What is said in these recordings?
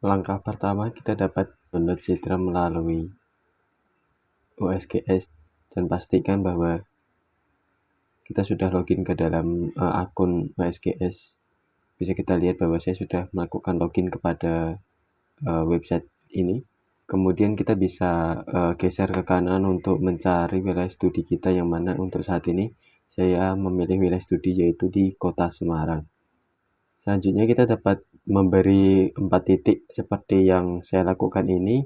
Langkah pertama kita dapat download Citra melalui USGS dan pastikan bahwa kita sudah login ke dalam akun USGS. Bisa kita lihat bahwa saya sudah melakukan login kepada website ini. Kemudian kita bisa geser ke kanan untuk mencari wilayah studi kita, yang mana untuk saat ini saya memilih wilayah studi yaitu di Kota Semarang. Selanjutnya kita dapat memberi 4 titik seperti yang saya lakukan ini.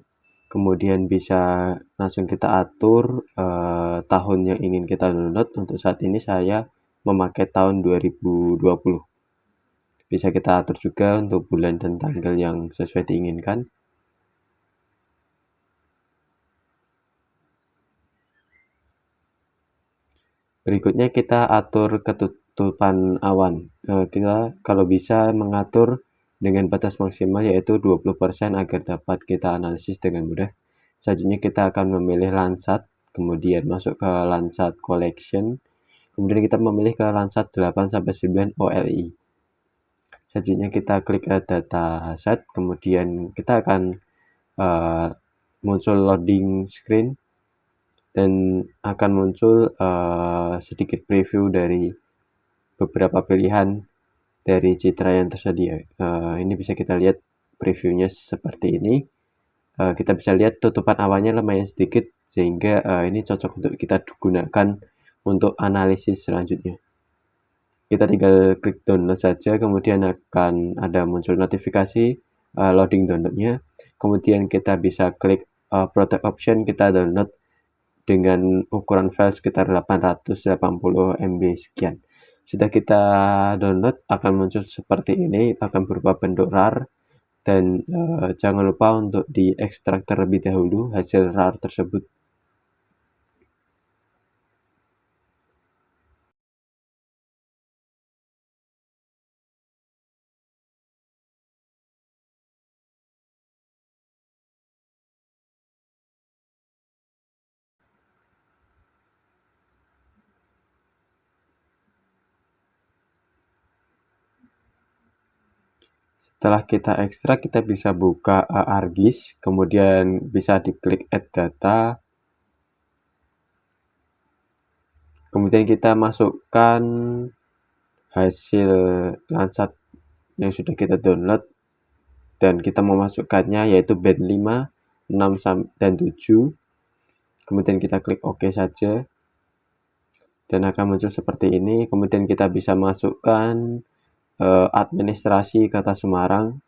Kemudian bisa langsung kita atur tahun yang ingin kita download. Untuk saat ini saya memakai tahun 2020. Bisa kita atur juga untuk bulan dan tanggal yang sesuai diinginkan. Berikutnya kita atur ketutupan awan. Kita kalau bisa mengatur dengan batas maksimal yaitu 20% agar dapat kita analisis dengan mudah. Selanjutnya kita akan memilih Landsat, kemudian masuk ke Landsat Collection, kemudian kita memilih ke Landsat 8-9 OLI. Selanjutnya kita klik Dataset, kemudian kita akan muncul loading screen dan akan muncul sedikit preview dari beberapa pilihan dari Citra yang tersedia. Ini bisa kita lihat previewnya seperti ini. Kita bisa lihat tutupan awannya lumayan sedikit, sehingga ini cocok untuk kita gunakan untuk analisis selanjutnya. Kita tinggal klik download saja, kemudian akan ada muncul notifikasi loading downloadnya. Kemudian kita bisa klik product option, kita download dengan ukuran file sekitar 880 MB sekian. Sudah kita download, akan muncul seperti ini, akan berupa bentuk RAR, dan jangan lupa untuk diekstrak terlebih dahulu hasil RAR tersebut. Setelah kita ekstrak, kita bisa buka ArcGIS, kemudian bisa diklik Add Data, kemudian kita masukkan hasil Landsat yang sudah kita download, dan kita memasukkannya yaitu band 5, 6, dan 7. Kemudian kita klik OK saja, dan akan muncul seperti ini. Kemudian kita bisa masukkan administrasi Kota Semarang.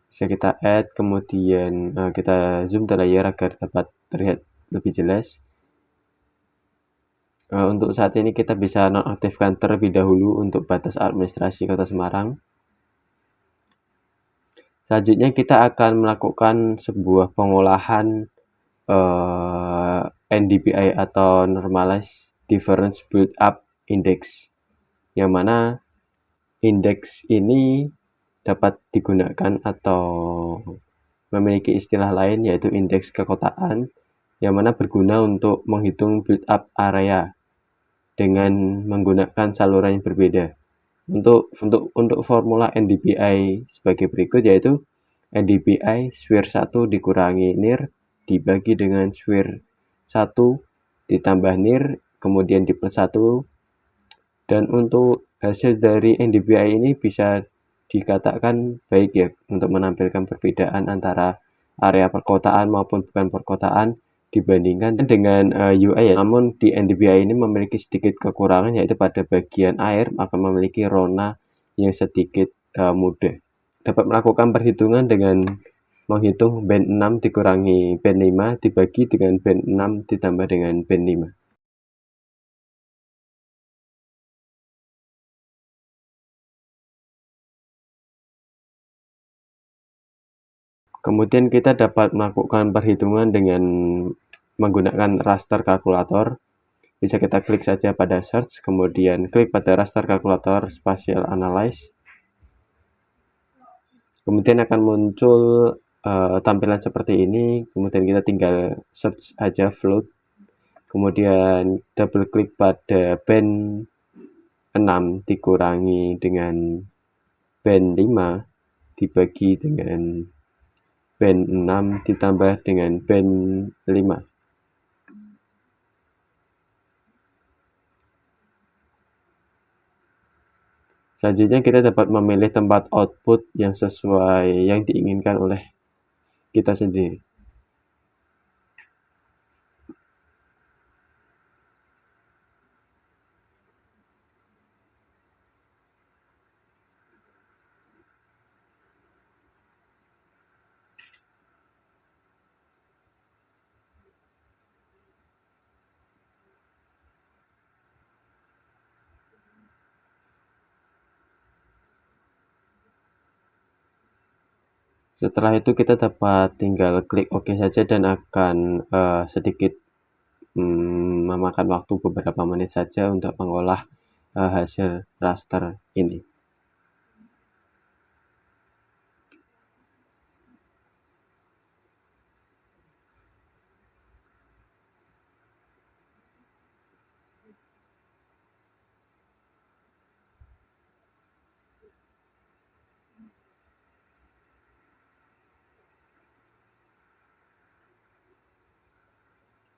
Bisa kita add, kemudian kita zoom the layer agar dapat terlihat lebih jelas. Untuk saat ini kita bisa nonaktifkan terlebih dahulu untuk batas administrasi Kota Semarang. Selanjutnya kita akan melakukan sebuah pengolahan NDBI atau Normalized Difference Build-up Index, yang mana indeks ini dapat digunakan atau memiliki istilah lain yaitu indeks kekotaan, yang mana berguna untuk menghitung build-up area dengan menggunakan saluran yang berbeda. Untuk formula NDBI sebagai berikut, yaitu NDBI SWIR 1 dikurangi NIR dibagi dengan SWIR 1 ditambah NIR kemudian di plus 1. Dan untuk hasil dari NDBI ini bisa dikatakan baik ya untuk menampilkan perbedaan antara area perkotaan maupun bukan perkotaan dibandingkan dengan UI ya. Namun di NDBI ini memiliki sedikit kekurangan, yaitu pada bagian air akan memiliki rona yang sedikit mudah. Dapat melakukan perhitungan dengan menghitung band 6 dikurangi band 5 dibagi dengan band 6 ditambah dengan band 5. Kemudian kita dapat melakukan perhitungan dengan menggunakan raster kalkulator. Bisa kita klik saja pada search, kemudian klik pada raster kalkulator spatial analyze. Kemudian akan muncul tampilan seperti ini. Kemudian kita tinggal search aja float. Kemudian double klik pada band 6 dikurangi dengan band 5 dibagi dengan band 6 ditambah dengan band 5. Selanjutnya kita dapat memilih tempat output yang sesuai yang diinginkan oleh kita sendiri. Setelah itu kita dapat tinggal klik OK saja dan akan sedikit memakan waktu beberapa menit saja untuk mengolah hasil raster ini.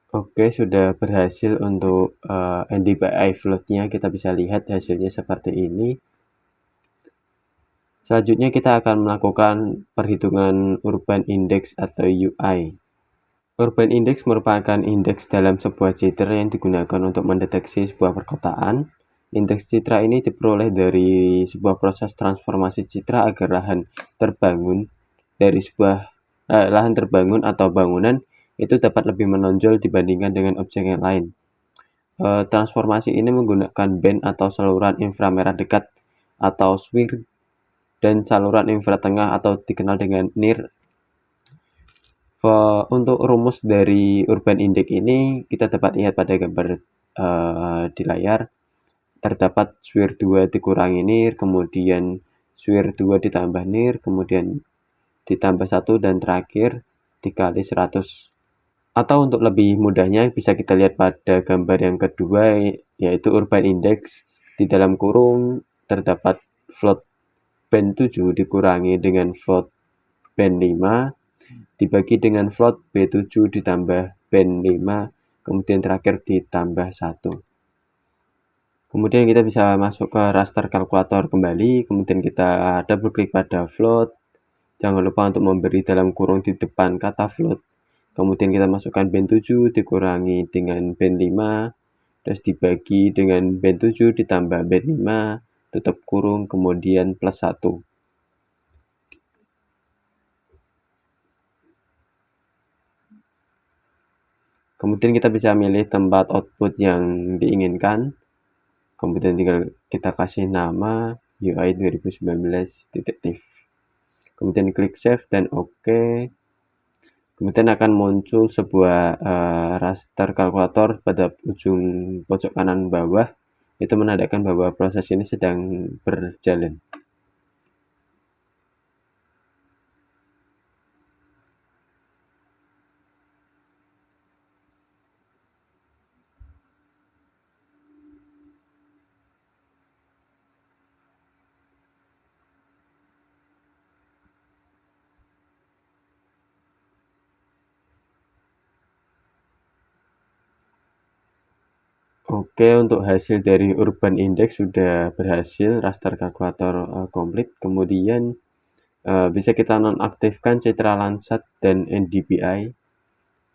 Oke, sudah berhasil untuk NDVI float-nya. Kita bisa lihat hasilnya seperti ini. Selanjutnya kita akan melakukan perhitungan urban index atau UI. Urban index merupakan indeks dalam sebuah jitter yang digunakan untuk mendeteksi sebuah perkotaan. Indeks citra ini diperoleh dari sebuah proses transformasi citra agar lahan terbangun atau bangunan itu dapat lebih menonjol dibandingkan dengan objek yang lain. Transformasi ini menggunakan band atau saluran inframerah dekat atau SWIR dan saluran infratengah atau dikenal dengan NIR. Untuk rumus dari urban index ini kita dapat lihat pada gambar di layar. Terdapat SWIR 2 dikurangi NIR, kemudian SWIR 2 ditambah NIR, kemudian ditambah 1 dan terakhir dikali 100. Atau untuk lebih mudahnya bisa kita lihat pada gambar yang kedua, yaitu urban index di dalam kurung terdapat float band 7 dikurangi dengan float band 5 dibagi dengan float B7 ditambah band 5, kemudian terakhir ditambah 1. Kemudian kita bisa masuk ke raster kalkulator kembali, kemudian kita double klik pada float. Jangan lupa untuk memberi dalam kurung di depan kata float. Kemudian kita masukkan band 7 dikurangi dengan band 5, terus dibagi dengan band 7 ditambah band 5, tutup kurung, kemudian plus 1. Kemudian kita bisa milih tempat output yang diinginkan. Kemudian tinggal kita kasih nama UI 2019 detektif. Kemudian klik save dan OK. Kemudian akan muncul sebuah raster kalkulator pada ujung pojok kanan bawah. Itu menandakan bahwa proses ini sedang berjalan. Oke, untuk hasil dari urban index sudah berhasil, raster kalkulator komplit. Kemudian bisa kita nonaktifkan citra Landsat dan NDVI.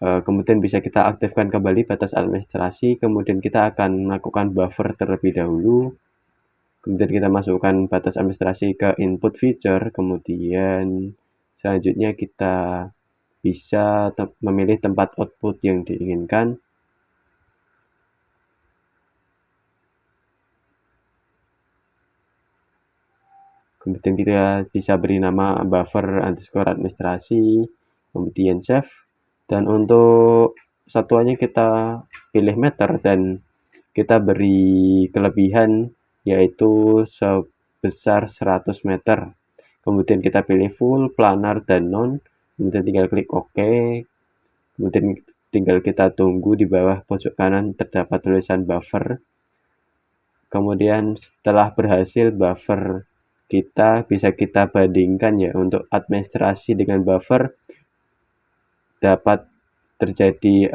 Kemudian bisa kita aktifkan kembali batas administrasi. Kemudian kita akan melakukan buffer terlebih dahulu. Kemudian kita masukkan batas administrasi ke input feature. Kemudian selanjutnya kita bisa memilih tempat output yang diinginkan. Kemudian kita bisa beri nama buffer underscore administrasi, kemudian save. Dan untuk satuannya kita pilih meter dan kita beri kelebihan yaitu sebesar 100 meter. Kemudian kita pilih full, planar, dan non. Kemudian tinggal klik OK. Kemudian tinggal kita tunggu di bawah pojok kanan terdapat tulisan buffer. Kemudian setelah berhasil, buffer kita bisa kita bandingkan ya, untuk administrasi dengan buffer dapat terjadi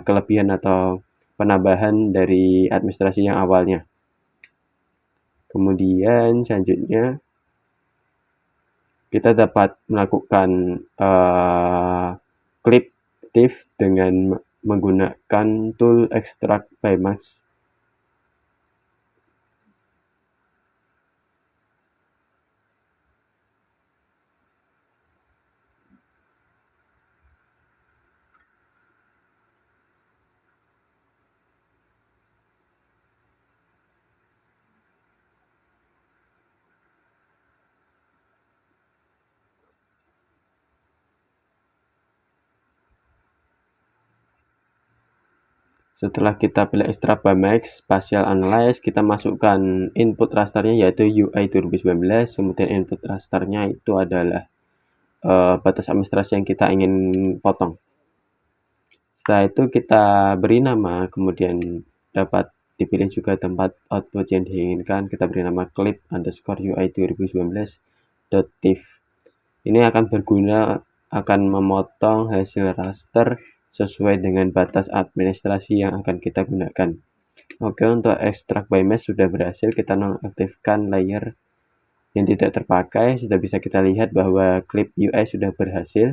kelebihan atau penambahan dari administrasi yang awalnya. Kemudian selanjutnya kita dapat melakukan clip diff dengan menggunakan tool extract by mask. Setelah kita pilih extract by mask, spatial analyze, kita masukkan input rasternya yaitu UI 2019, kemudian input rasternya itu adalah batas administrasi yang kita ingin potong. Setelah itu kita beri nama, kemudian dapat dipilih juga tempat output yang diinginkan. Kita beri nama clip underscore UI 2019.tiff. Ini akan berguna, akan memotong hasil raster sesuai dengan batas administrasi yang akan kita gunakan. Oke, untuk extract by mesh sudah berhasil. Kita nonaktifkan layer yang tidak terpakai. Sudah bisa kita lihat bahwa clip UI sudah berhasil.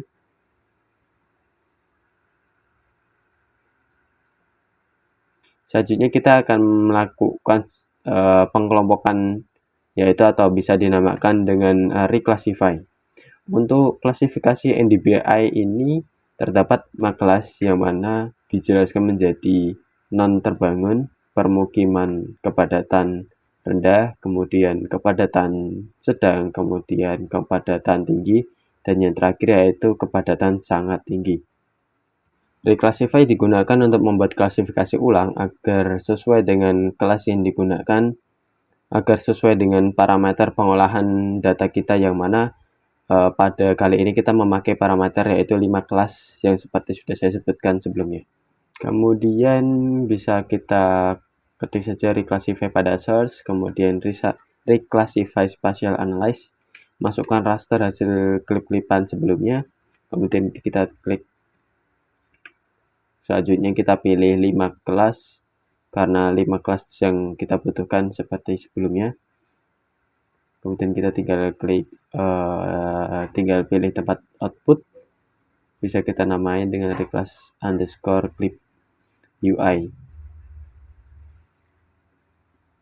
Selanjutnya kita akan melakukan pengkelompokan, yaitu atau bisa dinamakan dengan reclassify. Untuk klasifikasi NDBI ini terdapat 5 kelas yang mana dijelaskan menjadi non terbangun, permukiman kepadatan rendah, kemudian kepadatan sedang, kemudian kepadatan tinggi, dan yang terakhir yaitu kepadatan sangat tinggi. Reclassify digunakan untuk membuat klasifikasi ulang agar sesuai dengan kelas yang digunakan, agar sesuai dengan parameter pengolahan data kita, yang mana pada kali ini kita memakai parameter yaitu 5 kelas yang seperti sudah saya sebutkan sebelumnya. Kemudian bisa kita ketik saja reclassify pada source, kemudian reclassify spatial analyze, masukkan raster hasil klip-klipan sebelumnya, kemudian kita klik. Selanjutnya kita pilih 5 kelas karena 5 kelas yang kita butuhkan seperti sebelumnya. Kemudian kita tinggal klik, tinggal pilih tempat output, bisa kita namain dengan reclass underscore clip UI.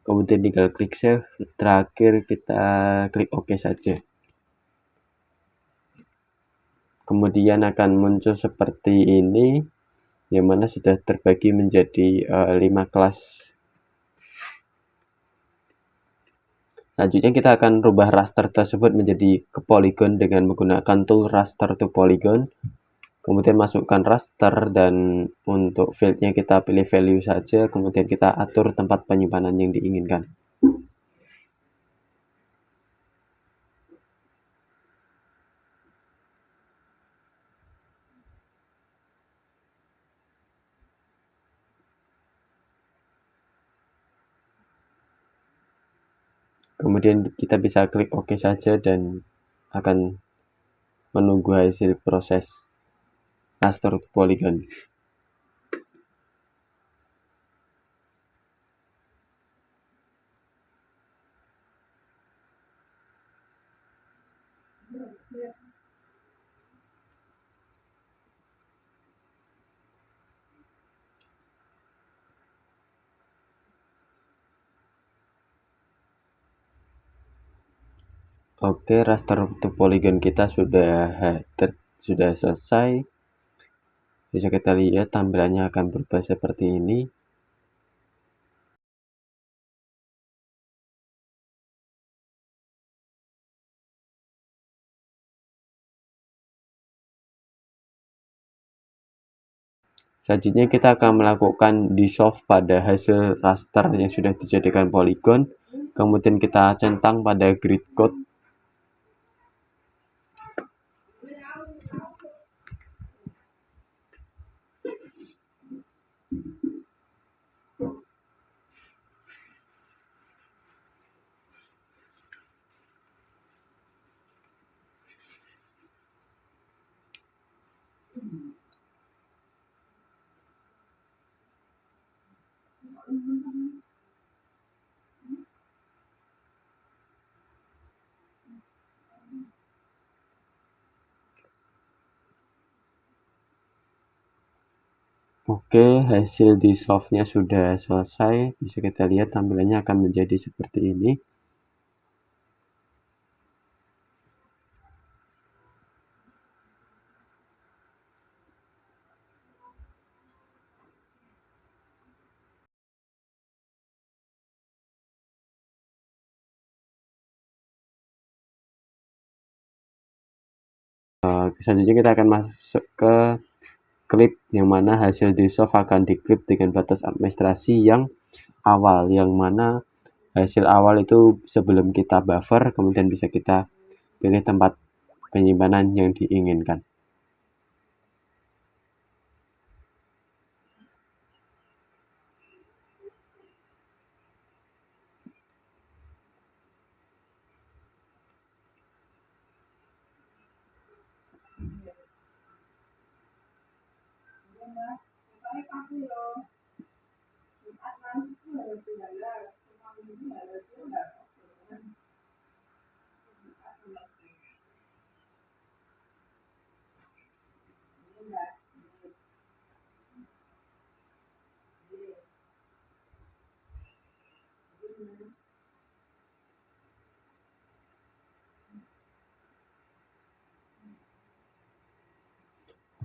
Kemudian tinggal klik save, terakhir kita klik OK saja. Kemudian akan muncul seperti ini, yang mana sudah terbagi menjadi 5 kelas. Selanjutnya kita akan rubah raster tersebut menjadi ke polygon dengan menggunakan tool raster to polygon. Kemudian masukkan raster dan untuk fieldnya kita pilih value saja. Kemudian kita atur tempat penyimpanan yang diinginkan. Kemudian kita bisa klik OK saja dan akan menunggu hasil proses raster to polygon. Oke, raster to polygon kita sudah selesai. Bisa kita lihat tampilannya akan berubah seperti ini. Selanjutnya kita akan melakukan dissolve pada hasil raster yang sudah dijadikan polygon. Kemudian kita centang pada grid code. Oke, hasil di solve-nya sudah selesai. Bisa kita lihat tampilannya akan menjadi seperti ini. Selanjutnya kita akan masuk ke klip, yang mana hasil di solve akan diklip dengan batas administrasi yang awal, yang mana hasil awal itu sebelum kita buffer, kemudian bisa kita pilih tempat penyimpanan yang diinginkan.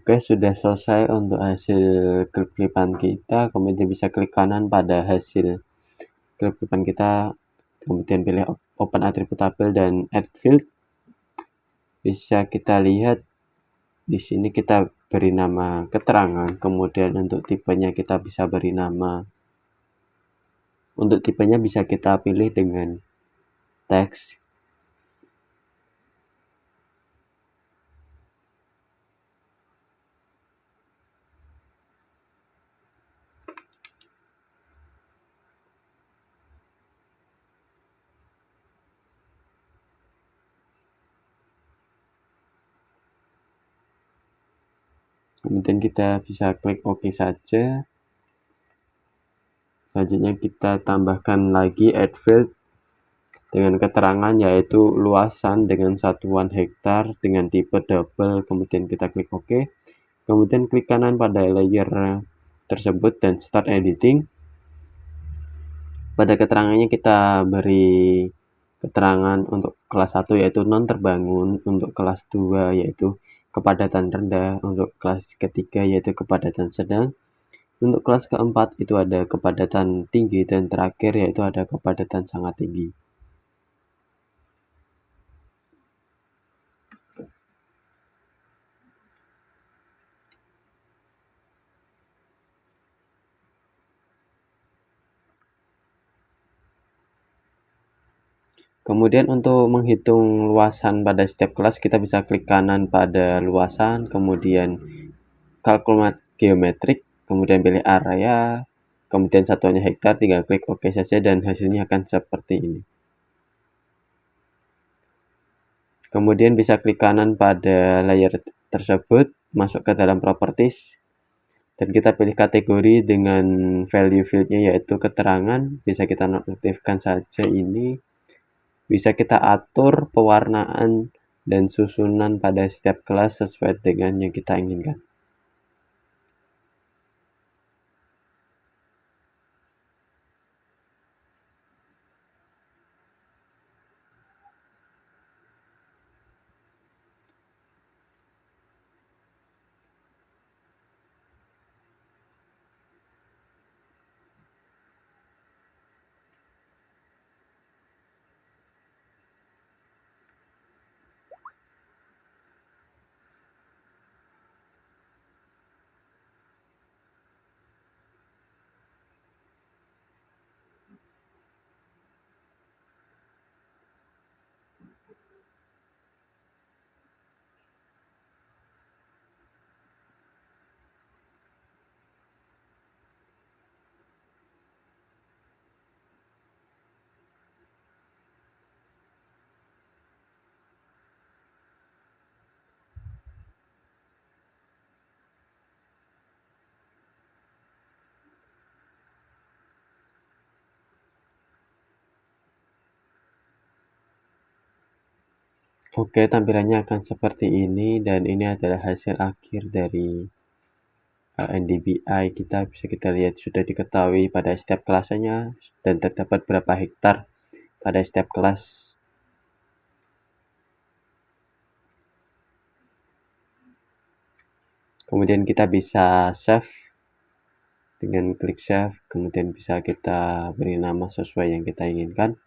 Oke, sudah selesai untuk hasil klip-klipan kita. Kemudian bisa klik kanan pada hasil klip-klipan kita, kemudian pilih open attribute tabel dan add field. Bisa kita lihat di sini kita beri nama keterangan, kemudian untuk tipenya kita bisa beri nama. Untuk tipenya bisa kita pilih dengan teks. Kemudian kita bisa klik OK saja. Selanjutnya kita tambahkan lagi add field dengan keterangan, yaitu luasan dengan satuan hektar dengan tipe double. Kemudian kita klik OK. Kemudian klik kanan pada layer tersebut dan start editing. Pada keterangannya kita beri keterangan untuk kelas 1 yaitu non terbangun, untuk kelas 2 yaitu kepadatan rendah, untuk kelas ketiga yaitu kepadatan sedang, untuk kelas keempat itu ada kepadatan tinggi, dan terakhir yaitu ada kepadatan sangat tinggi. Kemudian untuk menghitung luasan pada setiap kelas, kita bisa klik kanan pada luasan, kemudian kalkulate geometrik, kemudian pilih area, kemudian satuannya hektar, tinggal klik OK saja dan hasilnya akan seperti ini. Kemudian bisa klik kanan pada layer tersebut, masuk ke dalam properties, dan kita pilih kategori dengan value fieldnya yaitu keterangan. Bisa kita nonaktifkan saja ini. Bisa kita atur pewarnaan dan susunan pada setiap kelas sesuai dengan yang kita inginkan. Oke, tampilannya akan seperti ini, dan ini adalah hasil akhir dari NDVI kita. Bisa kita lihat sudah diketahui pada setiap kelasnya dan terdapat berapa hektar pada setiap kelas. Kemudian kita bisa save dengan klik save, kemudian bisa kita beri nama sesuai yang kita inginkan.